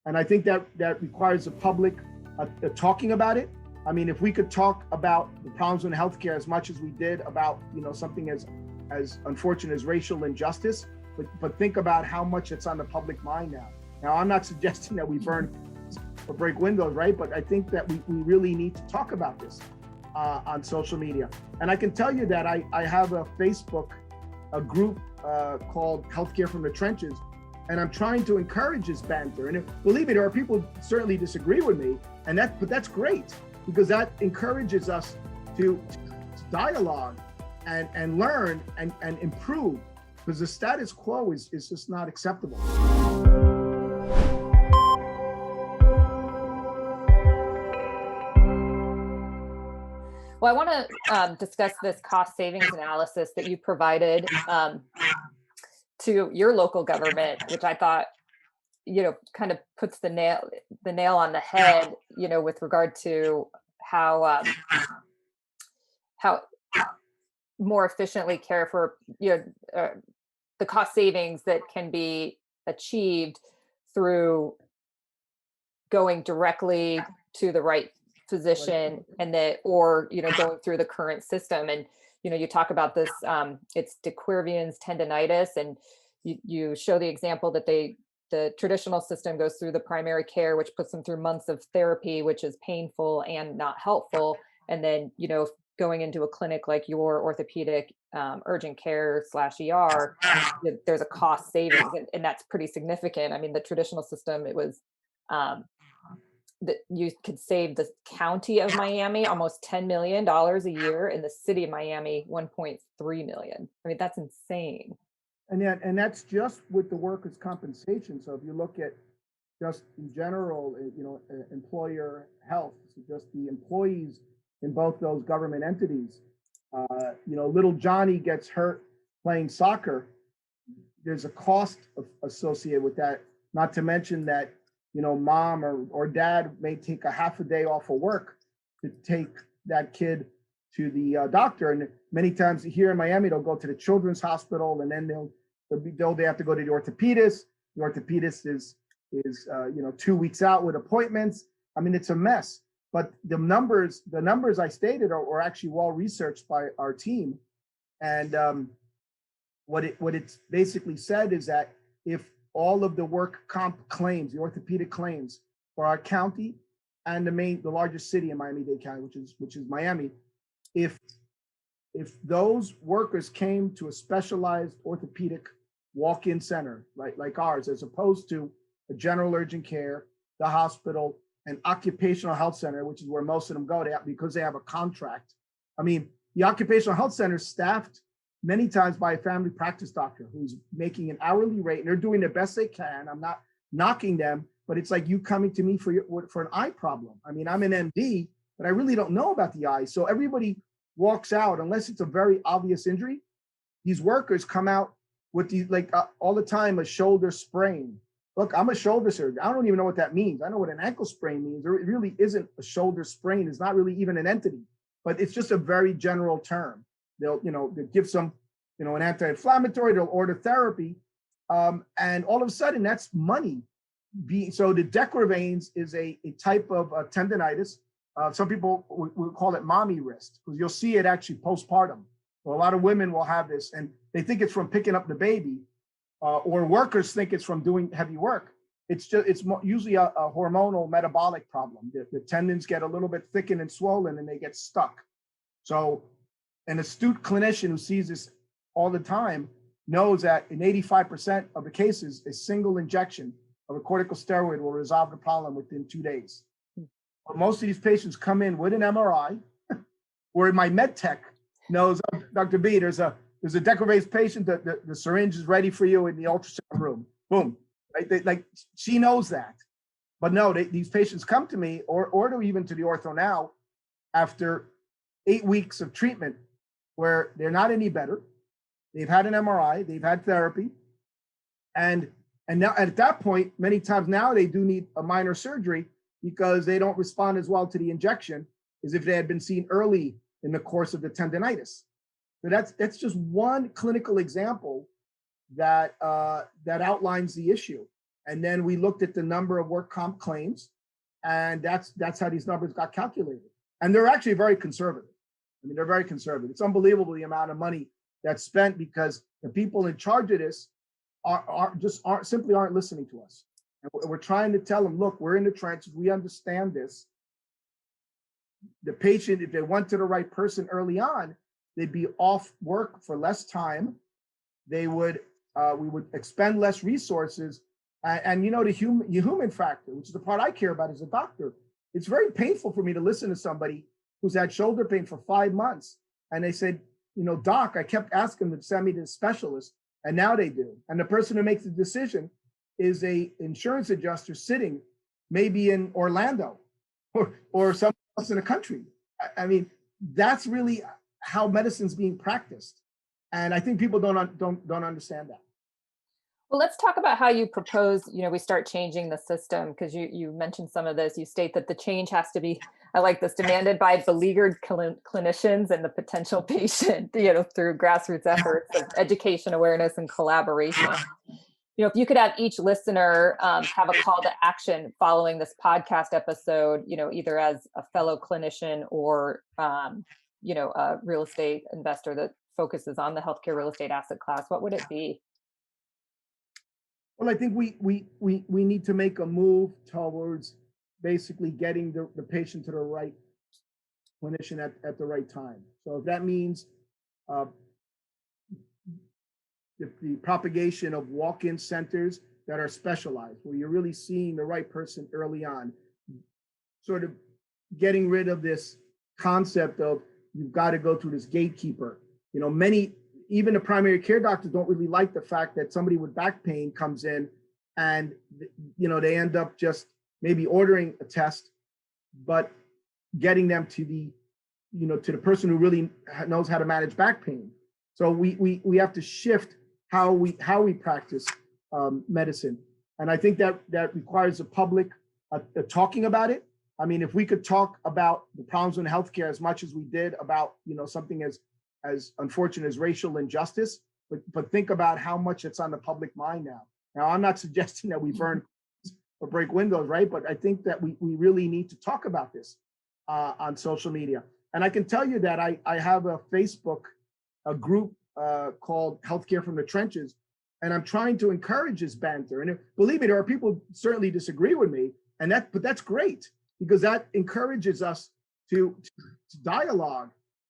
And I think that requires the public talking about it. I mean, if we could talk about the problems in healthcare as much as we did about, something as unfortunate as racial injustice, but think about how much it's on the public mind now. Now, I'm not suggesting that we burn or break windows, right? But I think that we really need to talk about this on social media. And I can tell you that I have a Facebook, a group called Healthcare from the Trenches, and I'm trying to encourage this banter. And believe me, there are people who certainly disagree with me, but that's great, because that encourages us to dialogue and learn and improve, because the status quo is just not acceptable. Well, I want to discuss this cost savings analysis that you provided to your local government, which I thought, kind of puts the nail on the head, with regard to how more efficiently care for, the cost savings that can be achieved through going directly to the right physician or going through the current system. And you talk about this, it's de Quervain's tendonitis, and you show the example that the traditional system goes through the primary care, which puts them through months of therapy, which is painful and not helpful. And then going into a clinic like your orthopedic urgent care /ER, there's a cost savings, and that's pretty significant. I mean, the traditional system, it was that you could save the county of Miami almost $10 million a year, in the city of Miami, 1.3 million. I mean, that's insane. And that's just with the workers' compensation. So if you look at just in general, employer health, so just the employees in both those government entities, little Johnny gets hurt playing soccer, there's a cost associated with that, not to mention that mom or dad may take a half a day off of work to take that kid to the doctor. And many times here in Miami, they'll go to the children's hospital, and then they have to go to the orthopedist. The orthopedist is 2 weeks out with appointments. I mean, it's a mess. But the numbers I stated are actually well researched by our team. And what it's basically said is that if all of the work comp claims, the orthopedic claims for our county and the largest city in Miami-Dade County, which is Miami, if those workers came to a specialized orthopedic walk-in center, right, like ours, as opposed to a general urgent care, the hospital, an occupational health center, which is where most of them go to because they have a contract. I mean, the occupational health center is staffed many times by a family practice doctor who's making an hourly rate, and they're doing the best they can. I'm not knocking them, but it's like you coming to me for an eye problem. I mean, I'm an MD, but I really don't know about the eye. So everybody walks out, unless it's a very obvious injury. These workers come out with all the time, a shoulder sprain. Look, I'm a shoulder surgeon. I don't even know what that means. I know what an ankle sprain means. There really isn't a shoulder sprain. It's not really even an entity, but it's just a very general term. They'll give some, an anti-inflammatory, they'll order therapy. And all of a sudden that's money. So the de Quervain's is a type of tendonitis. Some people will call it mommy wrist, because you'll see it actually postpartum. So a lot of women will have this, and they think it's from picking up the baby, or workers think it's from doing heavy work. It's usually a hormonal metabolic problem. The tendons get a little bit thickened and swollen, and they get stuck. So an astute clinician who sees this all the time knows that in 85% of the cases, a single injection of a corticosteroid will resolve the problem within 2 days. But most of these patients come in with an MRI, where my med tech knows, oh, Dr. B, there's a de Quervain's patient, the syringe is ready for you in the ultrasound room. Boom. Right? She knows that. But no, these patients come to me or even to the ortho now after 8 weeks of treatment, where they're not any better. They've had an MRI, they've had therapy. And now at that point, many times now they do need a minor surgery because they don't respond as well to the injection as if they had been seen early in the course of the tendonitis. So that's just one clinical example that outlines the issue. And then we looked at the number of work comp claims, and that's how these numbers got calculated. And they're actually very conservative. I mean, they're very conservative. It's unbelievable the amount of money that's spent because the people in charge of this simply aren't listening to us. And we're trying to tell them, look, we're in the trenches. We understand this. The patient, if they went to the right person early on, they'd be off work for less time. We would expend less resources. And you know, the human factor, which is the part I care about as a doctor, it's very painful for me to listen to somebody who's had shoulder pain for 5 months. And they said, you know, doc, I kept asking them to send me to a specialist, and now they do. And the person who makes the decision is a insurance adjuster sitting maybe in Orlando or somewhere else in the country. I mean, that's really how medicine's being practiced. And I think people don't understand that. Well, let's talk about how you propose, we start changing the system, because you mentioned some of this. You state that the change has to be, I like this, demanded by beleaguered clinicians and the potential patient, through grassroots efforts of education, awareness, and collaboration. If you could have each listener have a call to action following this podcast episode, either as a fellow clinician or, a real estate investor that focuses on the healthcare real estate asset class, what would it be? Well, I think we need to make a move towards basically getting the patient to the right clinician at the right time. So if that means the propagation of walk-in centers that are specialized, where you're really seeing the right person early on, sort of getting rid of this concept of you've got to go through this gatekeeper. Even the primary care doctors don't really like the fact that somebody with back pain comes in and, they end up just maybe ordering a test, but getting them to the person who really knows how to manage back pain. So we have to shift how we practice medicine. And I think that requires the public talking about it. I mean, if we could talk about the problems in healthcare as much as we did about, something as unfortunate as racial injustice, but think about how much it's on the public mind now. Now, I'm not suggesting that we burn or break windows, right? But I think that we really need to talk about this on social media. And I can tell you that I have a group called Healthcare from the Trenches, and I'm trying to encourage this banter. And believe me, there are people who certainly disagree with me, but that's great, because that encourages us to dialogue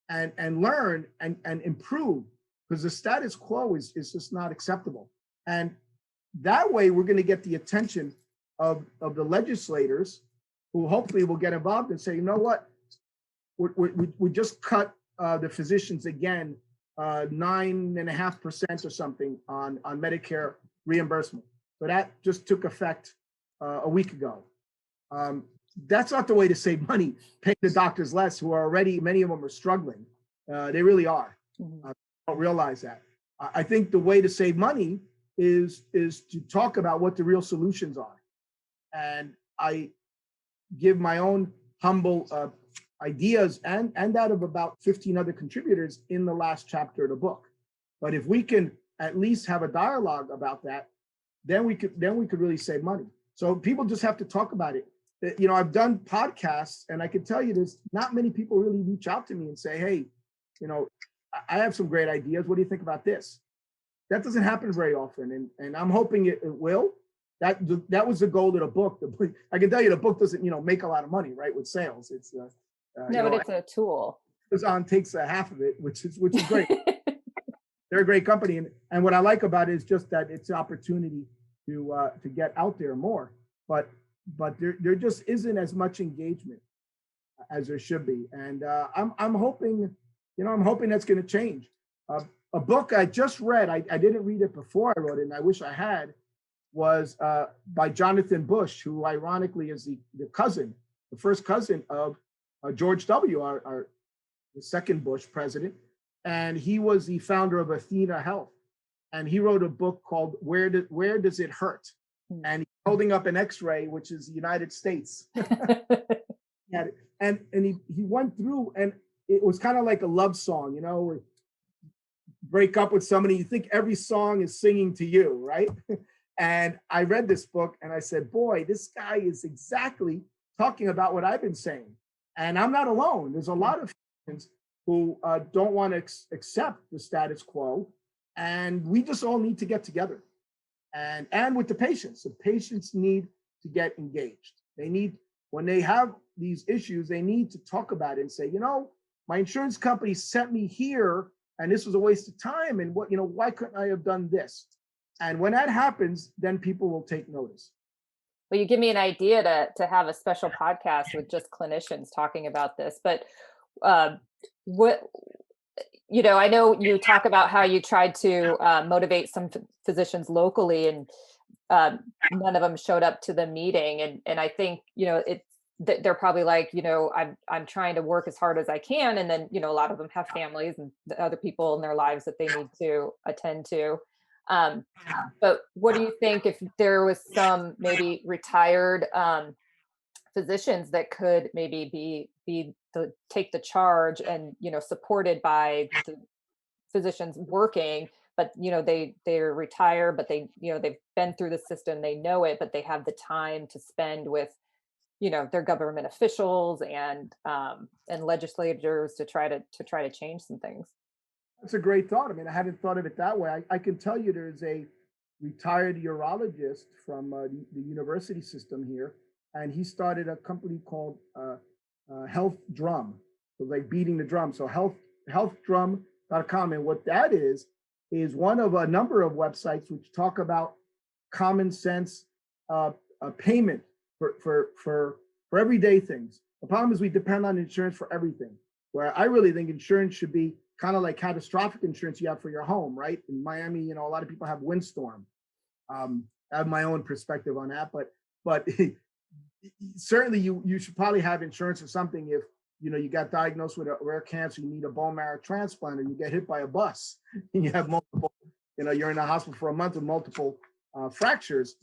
and learn and improve, because the status quo is just not acceptable. And that way we're going to get the attention of the legislators, who hopefully will get involved and say, you know what, we just cut the physicians again 9.5% or something on Medicare reimbursement. So that just took effect a week ago. That's not the way to save money, pay the doctors less, who are already, many of them are struggling. They really are. Don't realize that. I think the way to save money is to talk about what the real solutions are. And I give my own humble ideas and that of about 15 other contributors in the last chapter of the book. But if we can at least have a dialogue about that, then we could really save money. So people just have to talk about it. I've done podcasts, and I can tell you there's not many people really reach out to me and say, hey, I have some great ideas. What do you think about this? That doesn't happen very often. And I'm hoping it will. That was the goal of the book. I can tell you the book doesn't, make a lot of money, right, with sales. It's but it's a tool. Amazon takes half of it, which is great. They're a great company. And what I like about it is just that it's an opportunity to get out there more. But there just isn't as much engagement as there should be. And I'm hoping that's going to change. A book I just read, I didn't read it before I wrote it, and I wish I had, was by Jonathan Bush, who ironically is the first cousin of George W., the second Bush president. And he was the founder of Athena Health. And he wrote a book called Where Does It Hurt? And he's holding up an X-ray, which is the United States. and he went through, and it was kind of like a love song, where break up with somebody, you think every song is singing to you, right? And I read this book and I said, boy, this guy is exactly talking about what I've been saying. And I'm not alone. There's a lot of physicians who don't want to accept the status quo. And we just all need to get together. And with the patients need to get engaged. They need, when they have these issues, they need to talk about it and say, my insurance company sent me here and this was a waste of time. And why couldn't I have done this? And when that happens, then people will take notice. Well, you give me an idea to have a special podcast with just clinicians talking about this. But what, I know you talk about how you tried to motivate some physicians locally, and none of them showed up to the meeting. And I think, they're probably like, I'm trying to work as hard as I can. And then, a lot of them have families and the other people in their lives that they need to attend to. But what do you think if there was some maybe retired physicians that could maybe take the charge and, supported by the physicians working, but, they're retired, but they've been through the system, they know it, but they have the time to spend with, their government officials and legislators to try to change some things. That's a great thought. I mean, I hadn't thought of it that way. I can tell you there's a retired urologist from the university system here, and he started a company called Health Drum. So like beating the drum. So healthdrum.com. And what that is one of a number of websites which talk about common sense payment for everyday things. The problem is we depend on insurance for everything, where I really think insurance should be kind of like catastrophic insurance you have for your home, right? In Miami, a lot of people have windstorm. I have my own perspective on that, but certainly you should probably have insurance or something if you got diagnosed with a rare cancer, you need a bone marrow transplant, or you get hit by a bus and you have multiple, you're in the hospital for a month with multiple fractures.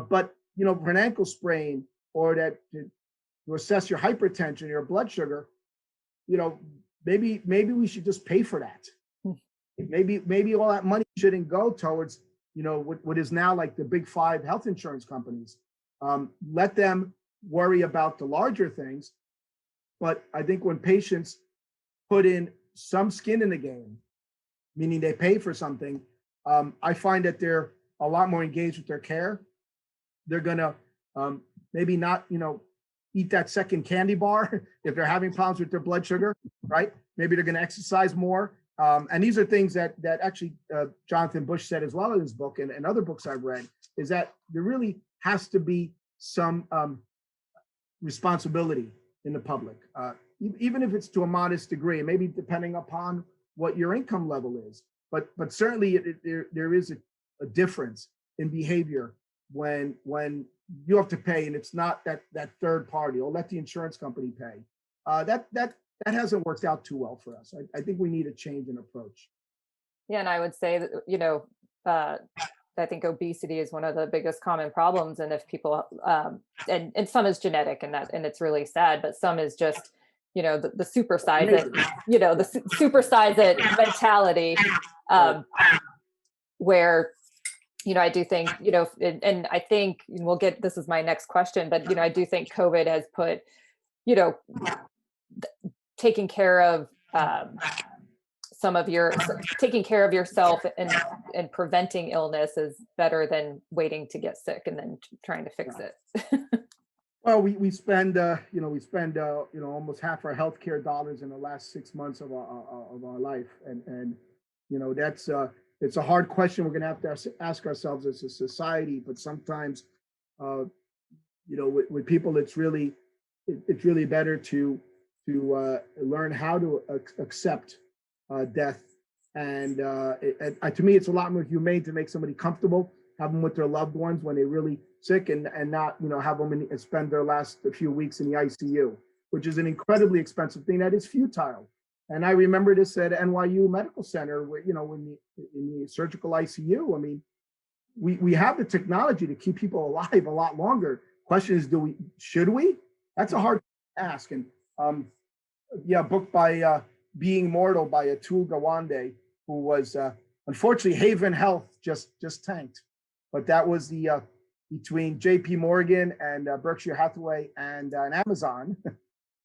But for an ankle sprain or that to assess your hypertension, your blood sugar, maybe we should just pay for that. Maybe all that money shouldn't go towards, what is now like the big five health insurance companies. Let them worry about the larger things. But I think when patients put in some skin in the game, meaning they pay for something, I find that they're a lot more engaged with their care. They're gonna maybe not, eat that second candy bar if they're having problems with their blood sugar, right? Maybe they're going to exercise more. And these are things that actually Jonathan Bush said as well in his book and other books I've read, is that there really has to be some responsibility in the public, even if it's to a modest degree, maybe depending upon what your income level is. But certainly there is a difference in behavior when you have to pay and it's not that third party, or let the insurance company pay. That hasn't worked out too well for us. I think we need a change in approach. Yeah, and I would say that, I think obesity is one of the biggest common problems. And if people, and some is genetic and it's really sad, but some is just, the supersize it, the supersize it mentality, where, I do think, and I think this is my next question, but, I do think COVID has put, taking care of taking care of yourself and preventing illness is better than waiting to get sick and then trying to fix it. Well, we spend almost half our healthcare dollars in the last 6 months of our life, and that's it's a hard question we're going to have to ask ourselves as a society. But sometimes, with people, it's really better to learn how to accept death. And to me, it's a lot more humane to make somebody comfortable, have them with their loved ones when they're really sick, and not have them spend their last few weeks in the ICU, which is an incredibly expensive thing that is futile. And I remember this at NYU Medical Center, where in the surgical ICU. I mean, we have the technology to keep people alive a lot longer. Question is, should we? That's a hard ask. And a book by Being Mortal by Atul Gawande, who was unfortunately Haven Health just tanked. but that was the between J.P. Morgan and Berkshire Hathaway and Amazon.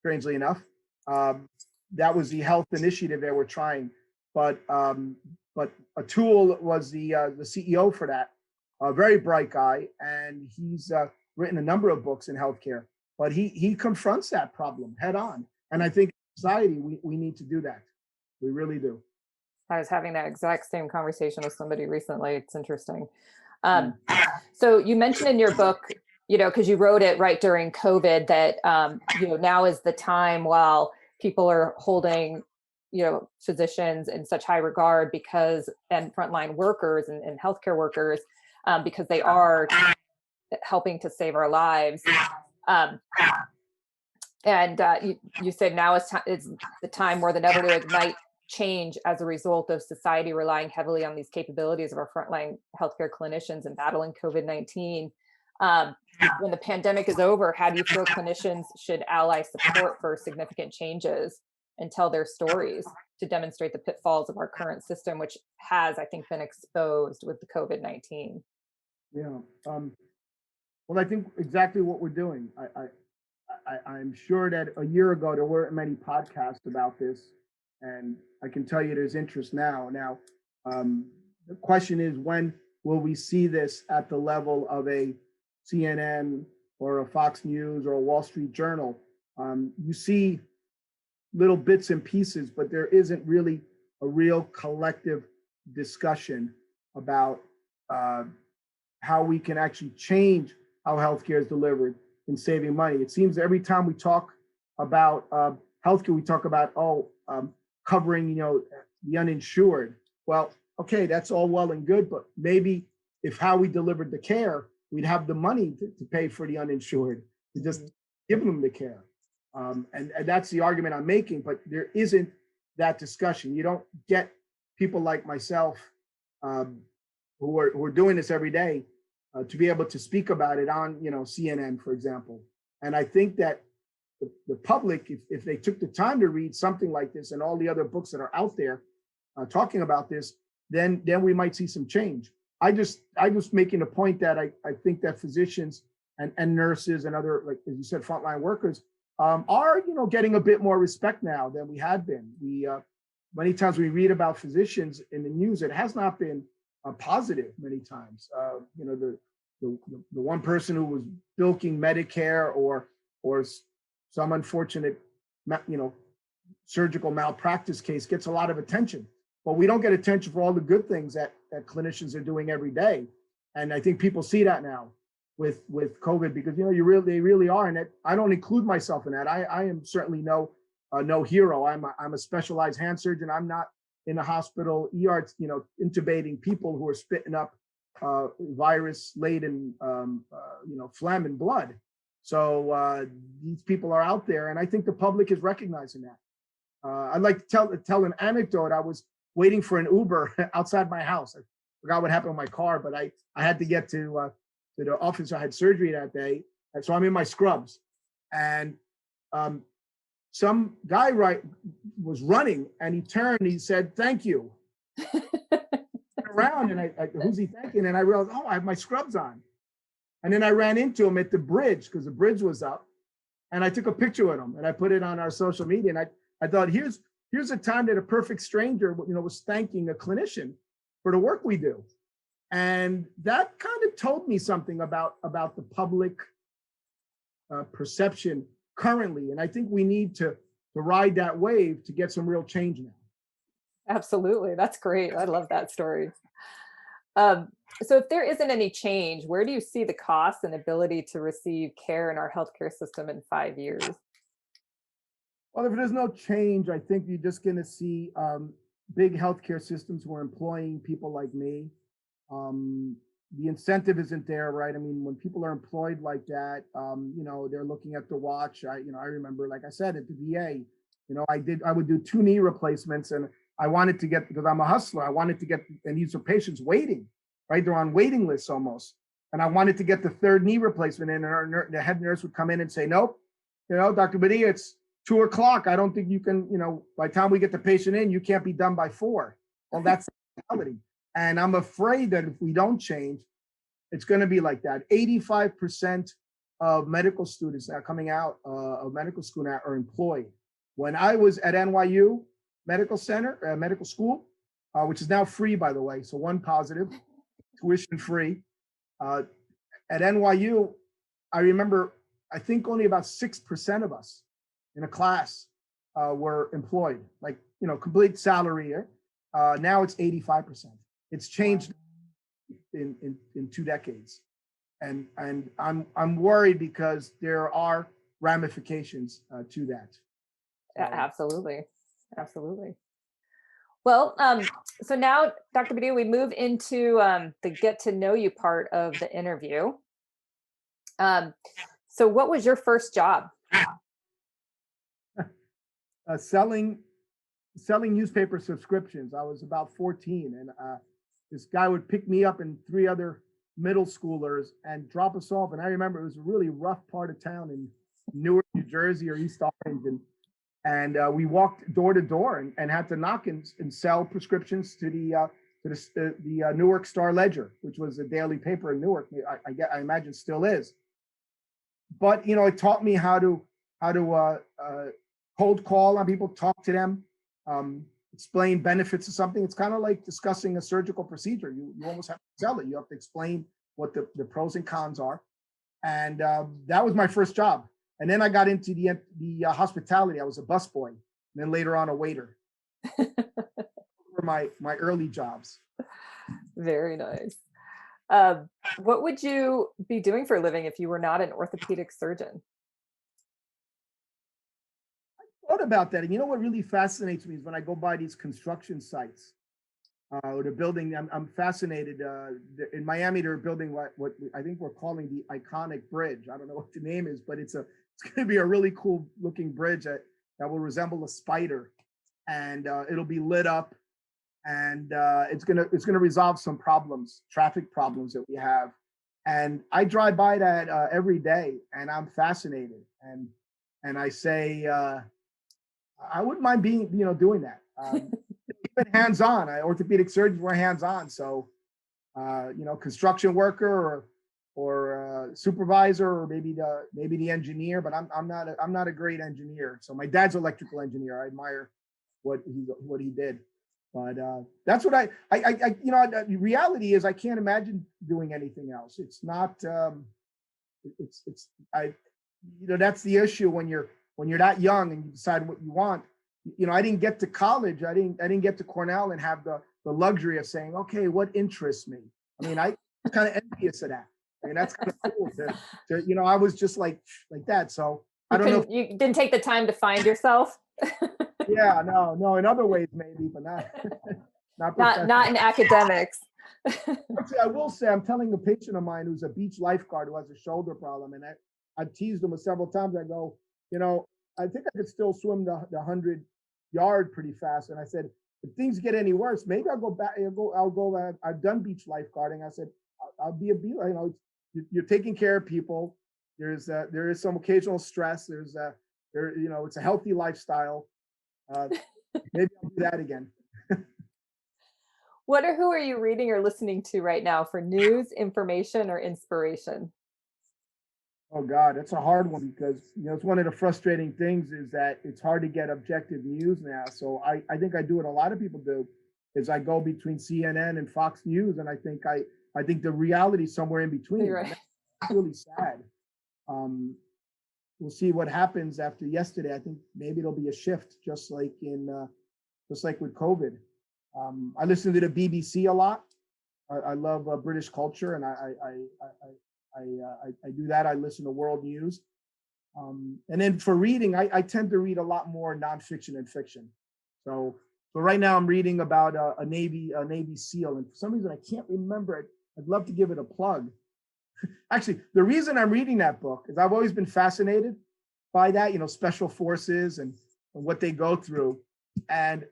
Strangely enough, that was the health initiative they were trying. But Atul was the CEO for that, a very bright guy, and he's written a number of books in healthcare. But he confronts that problem head on, and I think in society we need to do that. We really do. I was having that exact same conversation with somebody recently. It's interesting. Mm. So you mentioned in your book, because you wrote it right during COVID, that now is the time while people are holding physicians in such high regard and frontline workers and healthcare workers, because they are helping to save our lives. And you said now is the time more than ever to ignite change as a result of society relying heavily on these capabilities of our frontline healthcare clinicians in battling COVID-19. When the pandemic is over, how do you feel clinicians should ally support for significant changes and tell their stories to demonstrate the pitfalls of our current system, which has, I think, been exposed with the COVID-19? Yeah. Well, I think exactly what we're doing. I'm sure that a year ago there weren't many podcasts about this, and I can tell you there's interest now. Now, the question is, when will we see this at the level of a CNN or a Fox News or a Wall Street Journal? You see little bits and pieces, but there isn't really a real collective discussion about how we can actually change how healthcare is delivered in saving money. It seems every time we talk about healthcare, we talk about covering the uninsured. Well, okay, that's all well and good, but maybe if how we delivered the care, we'd have the money to pay for the uninsured, to just give them the care. And that's the argument I'm making, but there isn't that discussion. You don't get people like myself who are doing this every day to be able to speak about it on CNN, for example. And I think that the public, if they took the time to read something like this and all the other books that are out there talking about this, then we might see some change. I just making a point that I think that physicians and nurses and other, like as you said, frontline workers are getting a bit more respect now than we had been. Many times we read about physicians in the news, it has not been positive many times. The one person who was bilking Medicare or some unfortunate surgical malpractice case gets a lot of attention, but we don't get attention for all the good things that clinicians are doing every day. And I think people see that now with COVID, because they really are, and I don't include myself in that. I am certainly no hero. I'm a specialized hand surgeon. I'm not in a hospital ER, intubating people who are spitting up virus-laden, phlegm and blood. So these people are out there, and I think the public is recognizing that. I'd like to tell an anecdote. I was waiting for an Uber outside my house. I forgot what happened with my car, but I had to get to the office. I had surgery that day, and so I'm in my scrubs, and some guy was running, and he turned. And he said, "Thank you." Around, and I who's he thanking? And I realized, I have my scrubs on. And then I ran into him at the bridge because the bridge was up, and I took a picture with him and I put it on our social media. And I thought, here's a time that a perfect stranger, was thanking a clinician for the work we do. And that kind of told me something about the public perception currently. And I think we need to ride that wave to get some real change now. Absolutely. That's great. I love that story. So if there isn't any change, where do you see the cost and ability to receive care in our healthcare system in 5 years? Well, if there's no change, I think you're just going to see big healthcare systems who are employing people like me. The incentive isn't there, right? I mean, when people are employed like that, they're looking at the watch. I remember, like I said, at the VA, I would do 2 knee replacements, and I wanted to get, because I'm a hustler, I wanted to get, and these are patients waiting, right? They're on waiting lists almost. And I wanted to get the 3rd knee replacement, and the head nurse would come in and say, "Nope, Dr. Badia, it's 2:00. I don't think you can, by the time we get the patient in, you can't be done by 4. Well, that's the reality. And I'm afraid that if we don't change, it's going to be like that. 85% of medical students that are coming out of medical school now are employed. When I was at NYU Medical Center, medical school, which is now free, by the way, so one positive, tuition free. At NYU, I remember, I think only about 6% of us in a class were employed, like, complete salary. Now it's 85%. It's changed in 2 decades. And I'm worried because there are ramifications to that. Absolutely. Absolutely. Well, so now, Dr. Badia, we move into the get to know you part of the interview. So what was your first job? Selling newspaper subscriptions. I was about 14, and this guy would pick me up and 3 other middle schoolers and drop us off. And I remember it was a really rough part of town in Newark, New Jersey, or East Orange, and we walked door to door and had to knock and sell prescriptions to the Newark Star Ledger, which was a daily paper in Newark. I imagine still is. But it taught me how to cold call on people, talk to them, explain benefits of something. It's kind of like discussing a surgical procedure. You almost have to sell it. You have to explain what the pros and cons are. And that was my first job. And then I got into the hospitality. I was a busboy, and then later on a waiter. For my early jobs. Very nice. What would you be doing for a living if you were not an orthopedic surgeon? I thought about that. And what really fascinates me is when I go by these construction sites, they're building, I'm fascinated. In Miami, they're building what I think we're calling the iconic bridge. I don't know what the name is, but it's going to be a really cool looking bridge that will resemble a spider, and it'll be lit up, and it's gonna resolve some traffic problems that we have. And I drive by that every day, and I'm fascinated. And I say, I wouldn't mind being, doing that. Even hands-on. Orthopedic surgeons were hands-on, so construction worker or supervisor, or maybe the engineer. But I'm not a great engineer. So my dad's electrical engineer. I admire what he did. But that's what I the reality is I can't imagine doing anything else. It's not. That's the issue when you're that young and you decide what you want. I didn't get to college. I didn't get to Cornell and have the luxury of saying, okay, what interests me? I mean, I'm kind of envious of that. I mean, that's kind of cool to I was just like that. So I don't know. You didn't take the time to find yourself. Yeah, no. In other ways, maybe, but not in academics. Actually, I will say, I'm telling a patient of mine who's a beach lifeguard who has a shoulder problem, and I've teased him several times. I go, I think I could still swim the 100-yard pretty fast. And I said, if things get any worse, maybe I'll go back. I'll go. I've done beach lifeguarding. I said, I'll be you're taking care of people. There is some occasional stress. It's a healthy lifestyle. Maybe I'll do that again. Who are you reading or listening to right now for news, information, or inspiration? Oh God, that's a hard one because it's one of the frustrating things is that it's hard to get objective news now. So I think I do what a lot of people do, is I go between CNN and Fox News, and I think the reality is somewhere in between. Right. It's really sad. We'll see what happens after yesterday. I think maybe it'll be a shift, just like with COVID. I listen to the BBC a lot. I love British culture, and I do that. I listen to world news. And then for reading, I tend to read a lot more nonfiction and fiction. So right now I'm reading about a Navy SEAL, and for some reason I can't remember it. I'd love to give it a plug. Actually, the reason I'm reading that book is I've always been fascinated by that, special forces and what they go through. And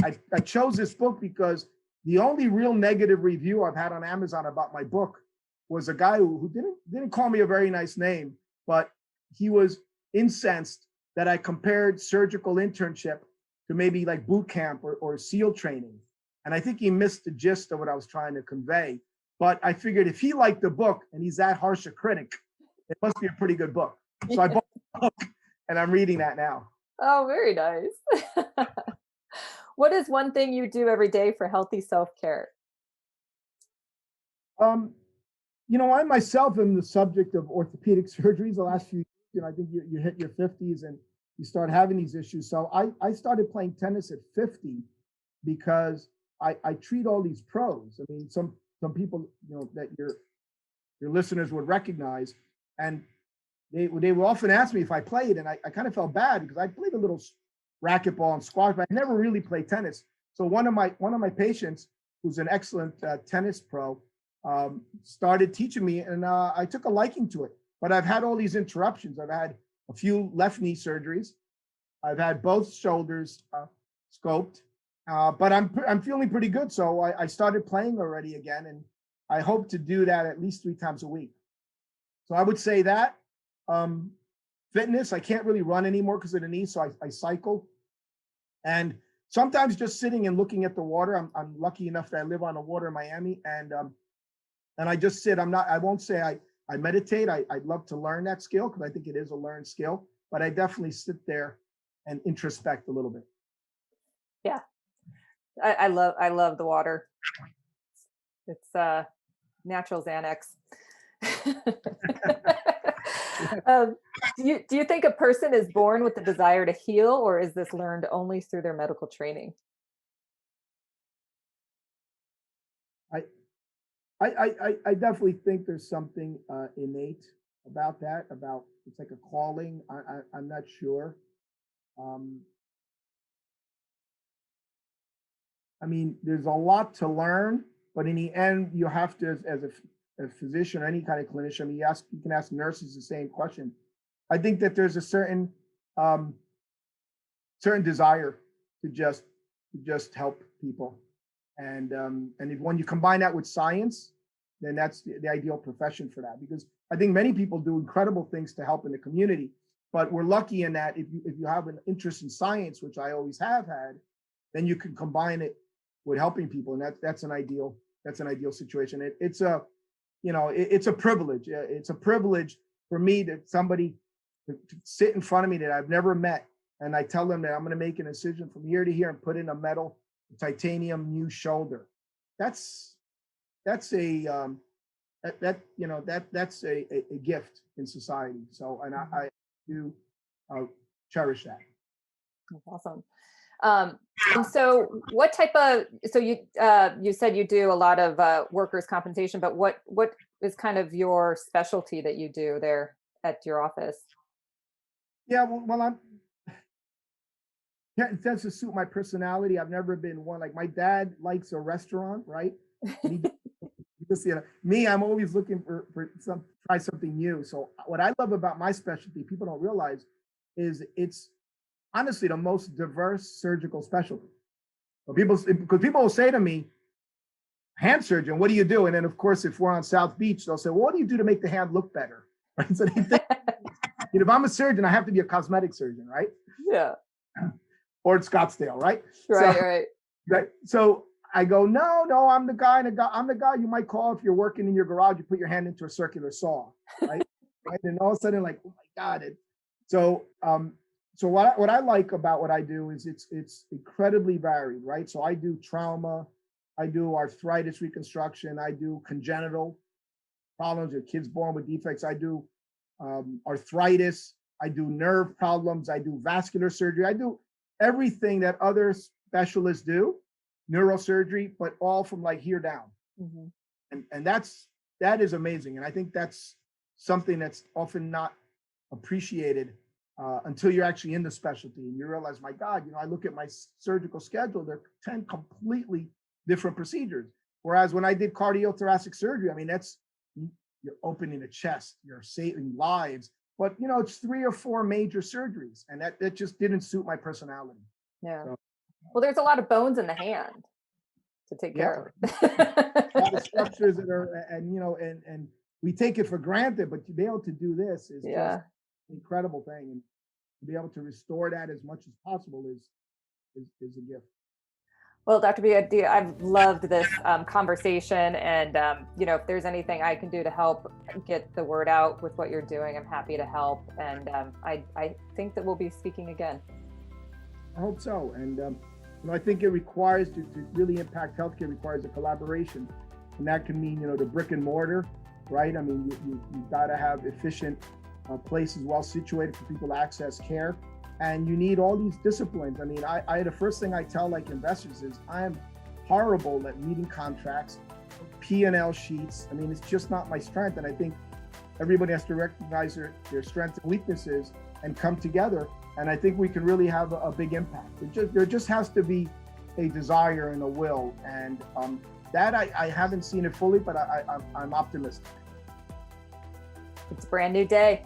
I chose this book because the only real negative review I've had on Amazon about my book was a guy who didn't call me a very nice name, but he was incensed that I compared surgical internship to maybe like boot camp or SEAL training. And I think he missed the gist of what I was trying to convey. But I figured if he liked the book and he's that harsh a critic, it must be a pretty good book. So I bought the book and I'm reading that now. Oh, very nice. What is one thing you do every day for healthy self-care? Um, I myself am the subject of orthopedic surgeries the last few years. I think you hit your 50s and you start having these issues. So I started playing tennis at 50 because I treat all these pros. I mean, some people, that your listeners would recognize, and they would often ask me if I played, and I kind of felt bad because I played a little racquetball and squash, but I never really played tennis. So one of my patients, who's an excellent tennis pro, started teaching me, and I took a liking to it. But I've had all these interruptions. I've had a few left knee surgeries. I've had both shoulders scoped, but I'm feeling pretty good. So I started playing already again, and I hope to do that at least 3 times a week. So I would say that. Fitness, I can't really run anymore because of the knee, so I cycle. And sometimes just sitting and looking at the water. I'm lucky enough that I live on the water in Miami, and I just sit. I won't say I meditate. I'd love to learn that skill because I think it is a learned skill, but I definitely sit there and introspect a little bit. Yeah, I love the water. It's natural Xanax. um, do you think a person is born with the desire to heal, or is this learned only through their medical training? I I definitely think there's something innate about that. About it's like a calling. I'm not sure. Um, I mean, there's a lot to learn, but in the end, you have to, as a physician or any kind of clinician, I mean, you can ask nurses the same question. I think that there's a um, certain desire to just help people, and if when you combine that with science, then that's the ideal profession for that. Because I think many people do incredible things to help in the community, but we're lucky in that if you have an interest in science, which I always have had, then you can combine it with helping people, and that's an ideal situation. It's a privilege. It's a privilege for me that somebody to sit in front of me that I've never met, and I tell them that I'm going to make an incision from here to here and put in a metal titanium new shoulder. That's that's a that's a gift in society. So, and Mhm. I do cherish that. That's awesome. Um, and so what type of, so you said you do a lot of workers' compensation, but what is kind of your specialty that you do there at your office? Yeah, well, it tends to suit my personality. I've never been one like my dad likes a restaurant, right? And he just me. I'm always looking for try something new. So what I love about my specialty, people don't realize, is it's honestly the most diverse surgical specialty. But because people will say to me, hand surgeon, what do you do? And then of course, if we're on South Beach, they'll say, well, what do you do to make the hand look better? Right? So they think, if I'm a surgeon, I have to be a cosmetic surgeon, right? Yeah. Or at Scottsdale, right? So, Right, right. right. So I go, no, I'm the guy. I'm the guy you might call if you're working in your garage. You put your hand into a circular saw, right? Right. And all of a sudden, like, oh my God! So what I like about what I do is it's incredibly varied, right? So I do trauma, I do arthritis reconstruction, I do congenital problems with kids born with defects, I do arthritis, I do nerve problems, I do vascular surgery, I do everything that other specialists do, neurosurgery, but all from like here down. Mhm. And that is amazing. And I think that's something that's often not appreciated until you're actually in the specialty and you realize, my God, I look at my surgical schedule, there are 10 completely different procedures. Whereas when I did cardiothoracic surgery, I mean, you're opening a chest, you're saving lives, but it's 3 or 4 major surgeries, and that just didn't suit my personality. Yeah. So Well, there's a lot of bones in the hand to take yeah, care a lot of of. structures that are, and we take it for granted, but to be able to do this is just Yeah. an incredible thing, and to be able to restore that as much as possible is a gift. Well, Dr. Badia, I've loved this conversation, and if there's anything I can do to help get the word out with what you're doing, I'm happy to help. And I think that we'll be speaking again. I hope so. And I think it requires to really impact healthcare requires a collaboration, and that can mean the brick and mortar, right? I mean, you've got to have efficient places well situated for people to access care. And you need all these disciplines. I mean, the first thing I tell investors is I am horrible at reading contracts, P&L sheets. I mean, it's just not my strength. And I think everybody has to recognize their strengths and weaknesses and come together. And I think we can really have a big impact. There just has to be a desire and a will. And that I haven't seen it fully, but I'm optimistic. It's a brand new day.